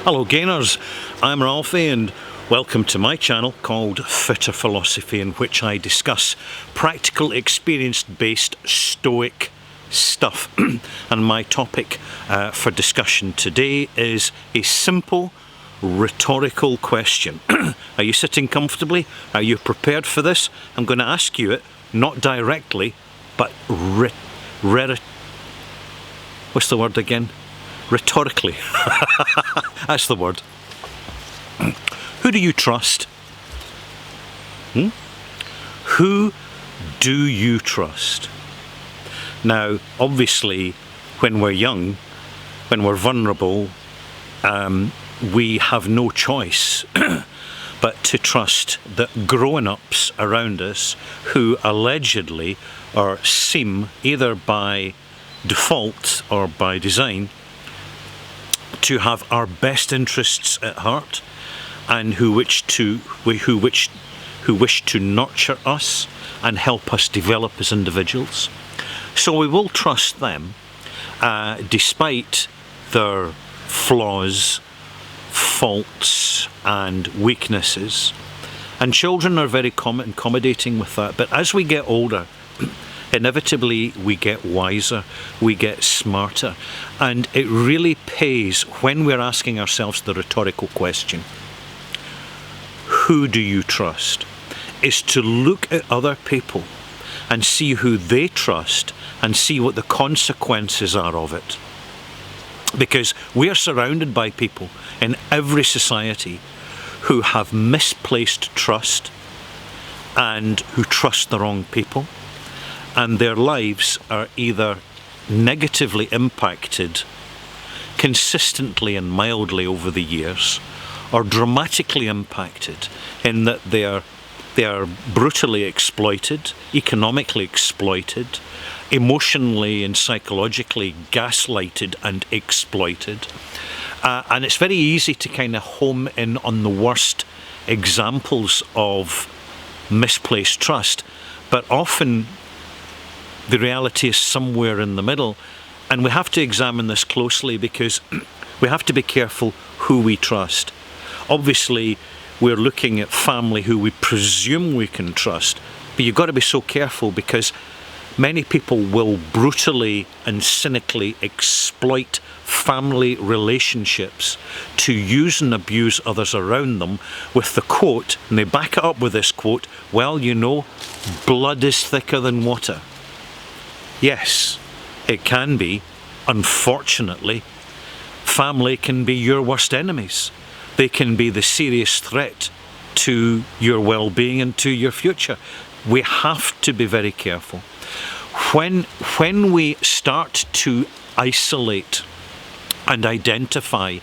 Hello gainers, I'm Ralphie and welcome to my channel called Fitter Philosophy, in which I discuss practical experience-based Stoic stuff. And my topic for discussion today is a simple rhetorical question. Are you sitting comfortably? Are you prepared for this? I'm going to ask you it, not directly, but what's the word again? Rhetorically. That's the word. Who do you trust? Who do you trust? Now, obviously, when we're young, when we're vulnerable, we have no choice but to trust that grown-ups around us who allegedly or seem, either by default or by design, to have our best interests at heart, and who wish to nurture us and help us develop as individuals. So we will trust them despite their flaws, faults and weaknesses. And children are very accommodating with that. But as we get older, inevitably we get wiser, we get smarter, and it really pays when we're asking ourselves the rhetorical question, who do you trust? Is to look at other people and see who they trust and see what the consequences are of it. Because we are surrounded by people in every society who have misplaced trust and who trust the wrong people, and their lives are either negatively impacted consistently and mildly over the years, or dramatically impacted in that they are brutally exploited, economically exploited, emotionally and psychologically gaslighted and exploited. And it's very easy to kind of home in on the worst examples of misplaced trust, but often the reality is somewhere in the middle, and we have to examine this closely because we have to be careful who we trust. Obviously, we're looking at family who we presume we can trust, but you've got to be so careful because many people will brutally and cynically exploit family relationships to use and abuse others around them with the quote, and they back it up with this quote, well, you know, blood is thicker than water. Yes, it can be. Unfortunately, family can be your worst enemies. They can be the serious threat to your well-being and to your future. We have to be very careful. When we start to isolate and identify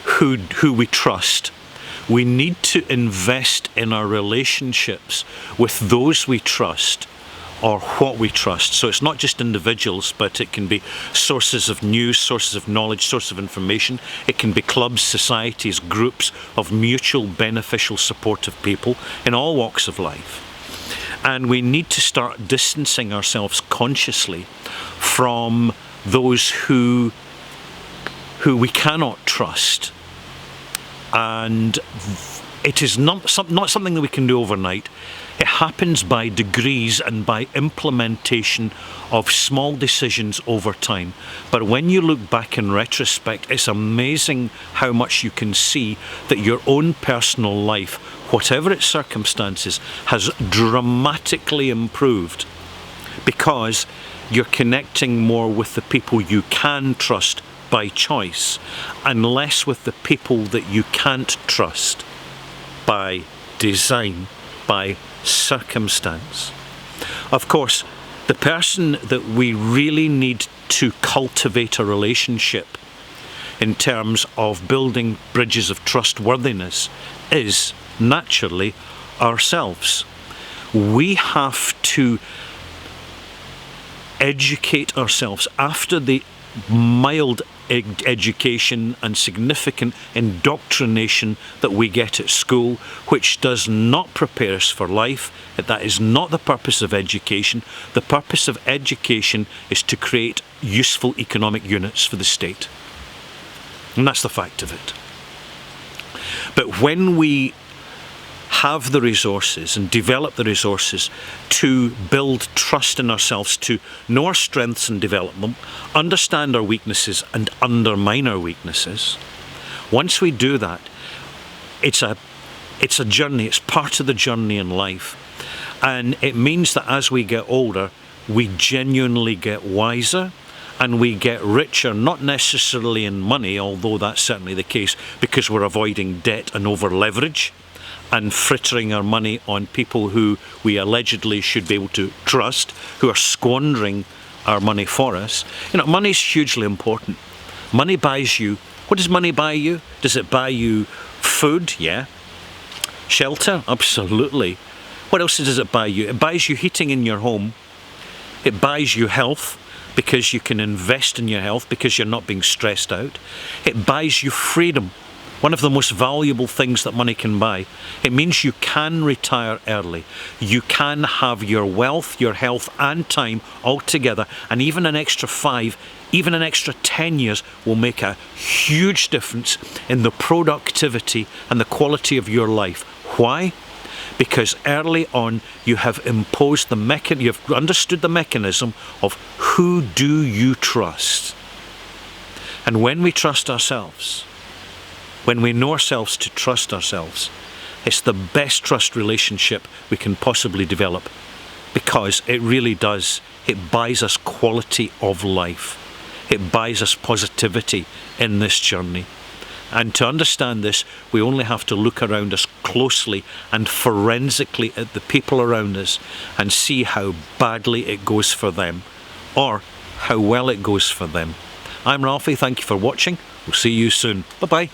who we trust, we need to invest in our relationships with those we trust or what we trust. So it's not just individuals, but it can be sources of news, sources of knowledge, sources of information. It can be clubs, societies, groups of mutual beneficial supportive people in all walks of life. And we need to start distancing ourselves consciously from those who we cannot trust. And it is not something that we can do overnight. It happens by degrees and by implementation of small decisions over time. But when you look back in retrospect, it's amazing how much you can see that your own personal life, whatever its circumstances, has dramatically improved because you're connecting more with the people you can trust by choice and less with the people that you can't trust by design, by circumstance. Of course, the person that we really need to cultivate a relationship in terms of building bridges of trustworthiness is naturally ourselves. We have to educate ourselves after the mild education and significant indoctrination that we get at school, which does not prepare us for life. That is not the purpose of education. The purpose of education is to create useful economic units for the state. And that's the fact of it. But when we have the resources and develop the resources to build trust in ourselves, to know our strengths and develop them, understand our weaknesses and undermine our weaknesses, once we do that, it's a journey, it's part of the journey in life. And it means that as we get older, we genuinely get wiser and we get richer, not necessarily in money, although that's certainly the case, because we're avoiding debt and over leverage and frittering our money on people who we allegedly should be able to trust, who are squandering our money for us. Money's hugely important. Money buys you. What does money buy you? Does it buy you food? Yeah. Shelter? Absolutely. What else does it buy you? It buys you heating in your home. It buys you health, because you can invest in your health, because you're not being stressed out. It buys you freedom, one of the most valuable things that money can buy. It means you can retire early. You can have your wealth, your health and time all together, and even an extra 5, even an extra 10 years will make a huge difference in the productivity and the quality of your life. Why? Because early on you have imposed you've understood the mechanism of who do you trust. And when we trust ourselves, when we know ourselves to trust ourselves, it's the best trust relationship we can possibly develop, because it really does. It buys us quality of life. It buys us positivity in this journey. And to understand this, we only have to look around us closely and forensically at the people around us and see how badly it goes for them, or how well it goes for them. I'm Ralphie, thank you for watching. We'll see you soon. Bye-bye.